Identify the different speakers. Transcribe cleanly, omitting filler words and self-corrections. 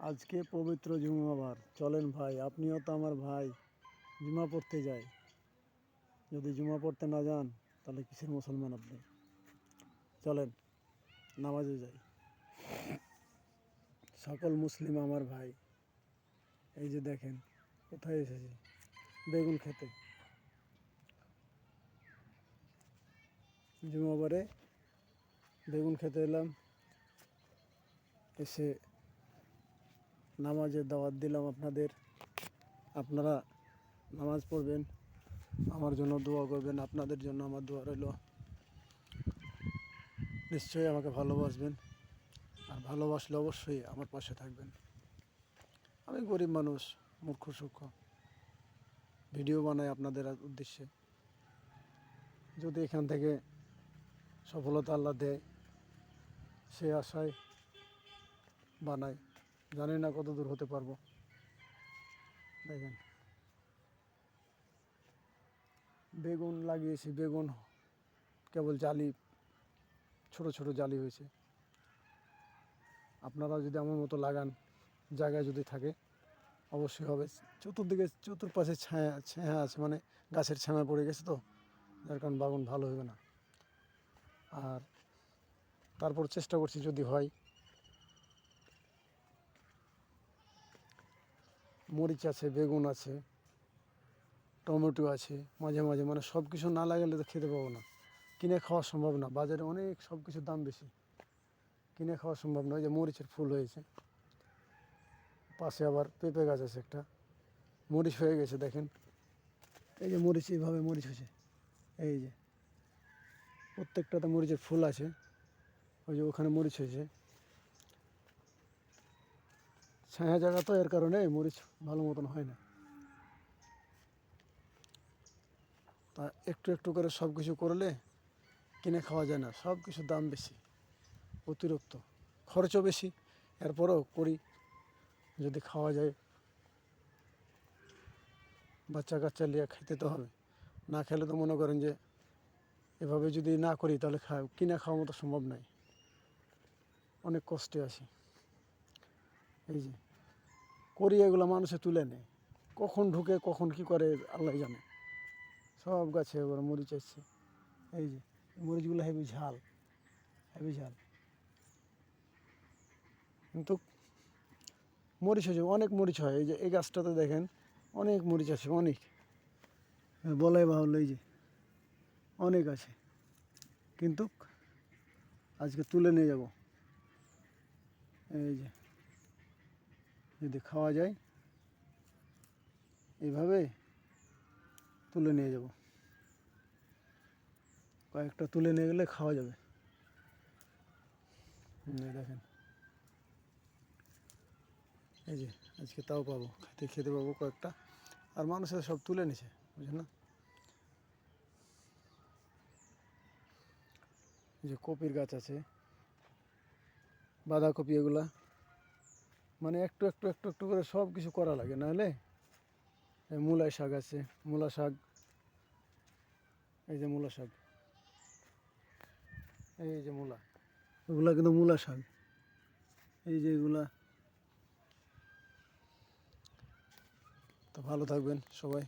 Speaker 1: আজকে পবিত্র জুমাবার, চলেন ভাই, আপনিও তো আমার ভাই, জুমা পড়তে যাই। যদি জুমা পড়তে না যান তাহলে কিসের মুসলমান আপনি? চলেন নামাজে যাই। সকল মুসলিম আমার ভাই, এই যে দেখেন কোথায় এসেছি, বেগুন খেতে। জুমাবারে বেগুন খেতে এলাম, এসে নামাজের দাওয়াত দিলাম আপনাদের। আপনারা নামাজ পড়বেন, আমার জন্য দোয়া করবেন, আপনাদের জন্য আমার দোয়া রইল। নিশ্চয়ই আমাকে ভালোবাসবেন, আর ভালোবাসলে অবশ্যই আমার পাশে থাকবেন। আমি গরিব মানুষ, মূর্খ সূক্ষ্ম, ভিডিও বানাই আপনাদের উদ্দেশ্যে। যদি এখান থেকে সফলতা আল্লাহ দেয়, সে আশায় বানাই। জানি না কত দূর হতে পারবো। দেখেন বেগুন লাগিয়েছি, বেগুন কেবল জালি, ছোট ছোট জালি হয়েছে। আপনারা যদি আমার মতো লাগান, জায়গায় যদি থাকে, অবশ্যই হবে। চতুর্দিকে চতুর্পাশে ছায়া ছায়া আছে, মানে গাছের ছায়া পড়ে গেছে, তো যার কারণ বাগান ভালো হবে না। আর তারপর চেষ্টা করছি যদি হয়। মরিচ আছে, বেগুন আছে, টমেটো আছে, মাঝে মাঝে, মানে সব কিছু না লাগালে তো খেতে পাবো না, কিনে খাওয়া সম্ভব না। বাজারে অনেক সব কিছুর দাম বেশি, কিনে খাওয়া সম্ভব নয়। যে মরিচের ফুল হয়েছে, পাশে আবার পেঁপে গাছ আছে একটা, মরিচ হয়ে গেছে। দেখেন এই যে মরিচ, এইভাবে মরিচ হয়েছে, এই যে প্রত্যেকটাতে মরিচের ফুল আছে। ওই যে ওখানে মরিচ হয়েছে, ছায়া জায়গা তো, এর কারণে মরিচ ভালো মতন হয় না। তা একটু একটু করে সব কিছু করলে কিনে খাওয়া যায় না, সব কিছুর দাম বেশি, অতিরিক্ত খরচও বেশি। এরপরেও করি, যদি খাওয়া যায়। বাচ্চা কাচ্চা নিয়ে খেতে তো হবে, না খেলে তো মনে করেন যে এভাবে যদি না করি তাহলে কিনে খাওয়ার মতো সম্ভব নয়। অনেক কষ্টে আছি। এই যে করি, এগুলো মানুষে তুলে নেয়, কখন ঢুকে কখন কি করে আল্লাহ জানে। সব গাছে এবার মরিচ আসছে। এই যে মরিচগুলো হেবি ঝাল, হেবি ঝাল, কিন্তু মরিচ হয়েছে, অনেক মরিচ হয়। এই যে এই গাছটাতে দেখেন অনেক মরিচ আছে, অনেক, বলাই বাহুল্য। এই যে অনেক আছে, কিন্তু আজকে তুলে নিয়ে যাব। এই যে যদি খাওয়া যায়, এইভাবে তুলে নিয়ে যাব। কয়েকটা তুলে নিয়ে গেলে খাওয়া যাবে। দেখেন এই যে আজকে তাও পাবো, খেতে পাবো কয়েকটা। আর মানুষের সব তুলে নিছে, বুঝলেন না। যে কপির গাছ আছে, বাঁধাকপি, এগুলা মানে একটু একটু একটু একটু করে সব কিছু করা লাগে, নাহলে। মূলাই শাক আছে, মূলা শাক, এই যে মূলা শাক, এই যে মূলা, এগুলা কিন্তু মূলা শাক। এই যে এগুলা। তো ভালো থাকবেন সবাই।